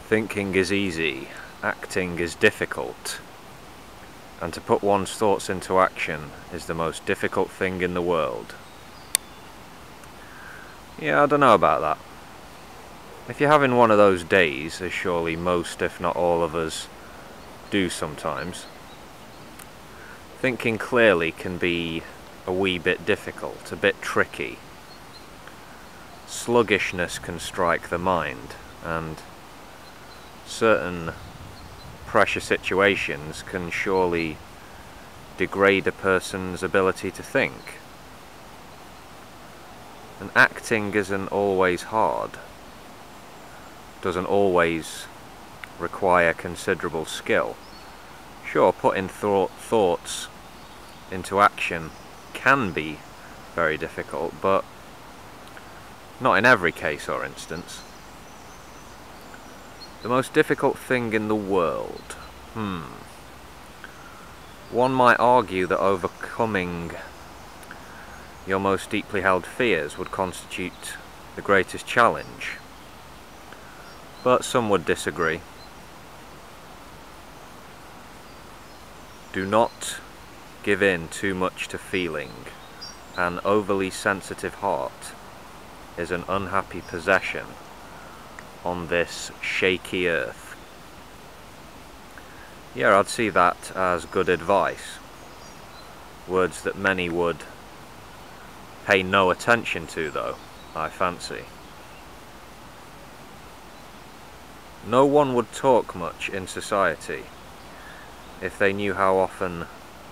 Thinking is easy, acting is difficult, and to put one's thoughts into action is the most difficult thing in the world. Yeah, I don't know about that. If you're having one of those days, as surely most, if not all of us, do sometimes, thinking clearly can be a wee bit difficult, a bit tricky. Sluggishness can strike the mind, and certain pressure situations can surely degrade a person's ability to think. And acting isn't always hard, doesn't always require considerable skill. Sure, putting thoughts into action can be very difficult, but not in every case or instance. The most difficult thing in the world? One might argue that overcoming your most deeply held fears would constitute the greatest challenge, but some would disagree. Do not give in too much to feeling. An overly sensitive heart is an unhappy possession on this shaky earth. Yeah, I'd see that as good advice. Words that many would pay no attention to, though, I fancy. No one would talk much in society if they knew how often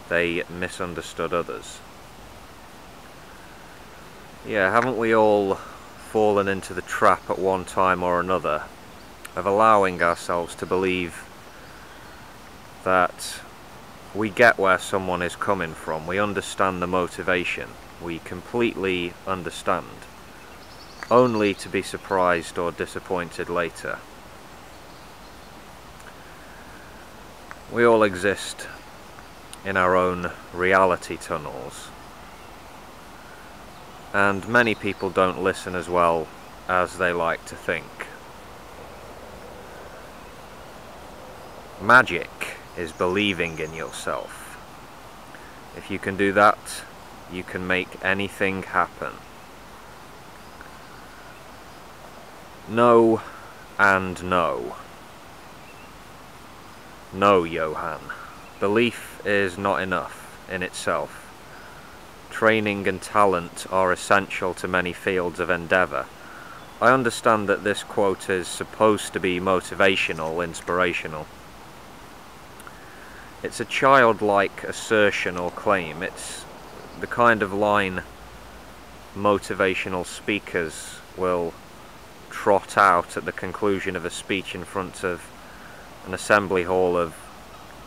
they misunderstood others. Yeah, haven't we all fallen into the trap at one time or another of allowing ourselves to believe that we get where someone is coming from, we understand the motivation, we completely understand, only to be surprised or disappointed later. We all exist in our own reality tunnels, and many people don't listen as well as they like to think. Magic is believing in yourself. If you can do that, you can make anything happen. No and no. No, Johann. Belief is not enough in itself. Training and talent are essential to many fields of endeavour. I understand that this quote is supposed to be motivational, inspirational. It's a childlike assertion or claim. It's the kind of line motivational speakers will trot out at the conclusion of a speech in front of an assembly hall of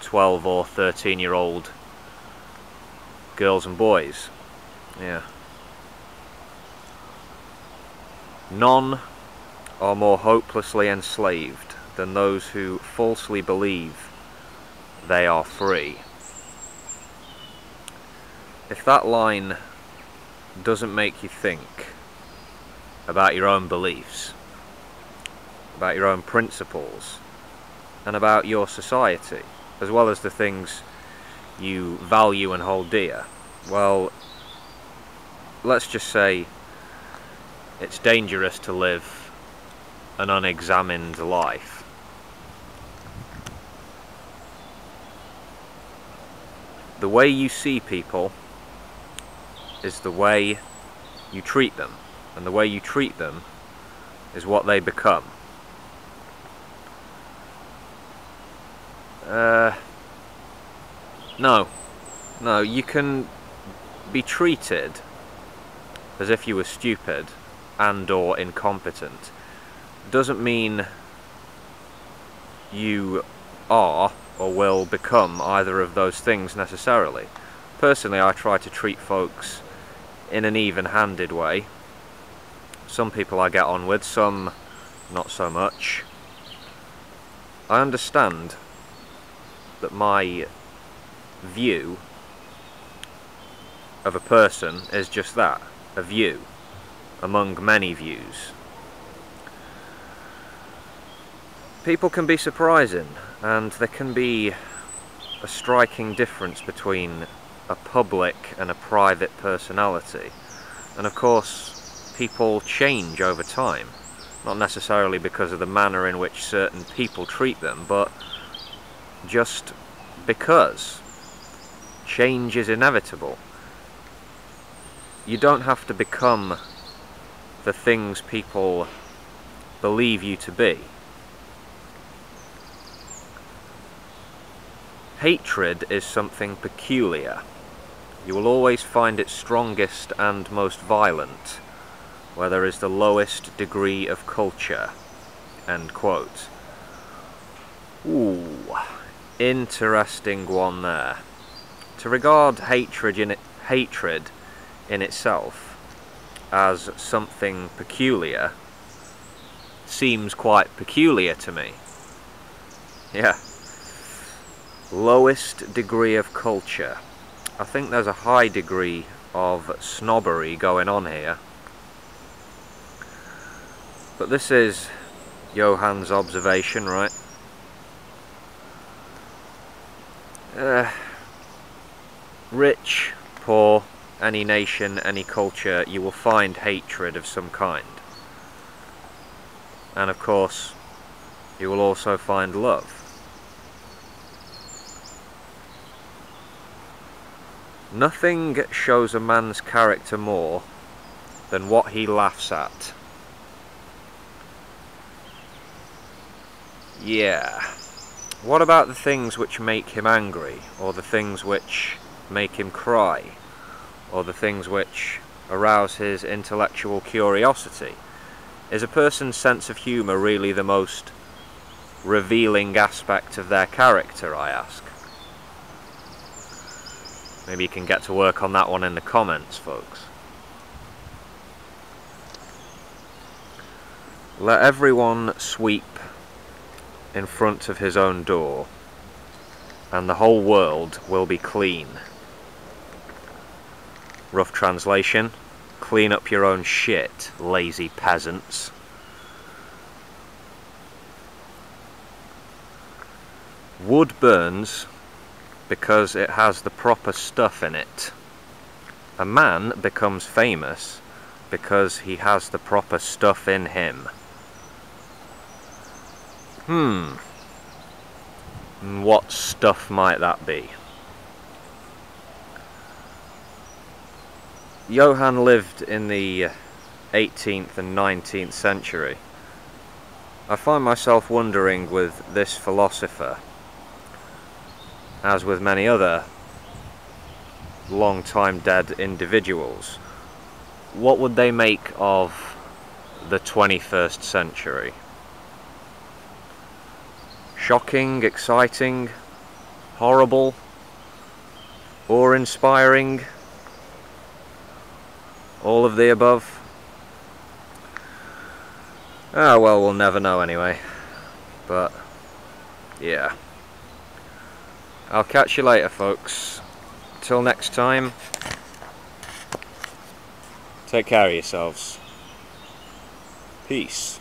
12 or 13-year-old girls and boys. Yeah. None are more hopelessly enslaved than those who falsely believe they are free. If that line doesn't make you think about your own beliefs, about your own principles, and about your society, as well as the things you value and hold dear, well, let's just say it's dangerous to live an unexamined life. The way you see people is the way you treat them, and the way you treat them is what they become. No, you can be treated as if you were stupid and or incompetent. Doesn't mean you are or will become either of those things necessarily. Personally, I try to treat folks in an even-handed way. Some people I get on with, some not so much. I understand that my view of a person is just that, a view, among many views. people can be surprising, and there can be a striking difference between a public and a private personality. And of course, people change over time, not necessarily because of the manner in which certain people treat them, but just because change is inevitable. You don't have to become the things people believe you to be. Hatred is something peculiar. You will always find it strongest and most violent where there is the lowest degree of culture. End quote. Ooh, interesting one there. To regard hatred in itself as something peculiar seems quite peculiar to me. Yeah. Lowest degree of culture. I think there's a high degree of snobbery going on here. But this is Johann's observation, right? Rich, poor, any nation, any culture, you will find hatred of some kind. And of course, you will also find love. Nothing shows a man's character more than what he laughs at. Yeah. What about the things which make him angry, or the things which make him cry, or the things which arouse his intellectual curiosity? Is a person's sense of humour really the most revealing aspect of their character, I ask? Maybe you can get to work on that one in the comments, folks. Let everyone sweep in front of his own door, and the whole world will be clean. Rough translation: clean up your own shit, lazy peasants. Wood burns because it has the proper stuff in it. A man becomes famous because he has the proper stuff in him. What stuff might that be? Johann lived in the 18th and 19th century. I find myself wondering with this philosopher, as with many other long time dead individuals, what would they make of the 21st century? Shocking, exciting, horrible, awe-inspiring, all of the above? Ah, well, we'll never know anyway. But, yeah. I'll catch you later, folks. Till next time, take care of yourselves. Peace.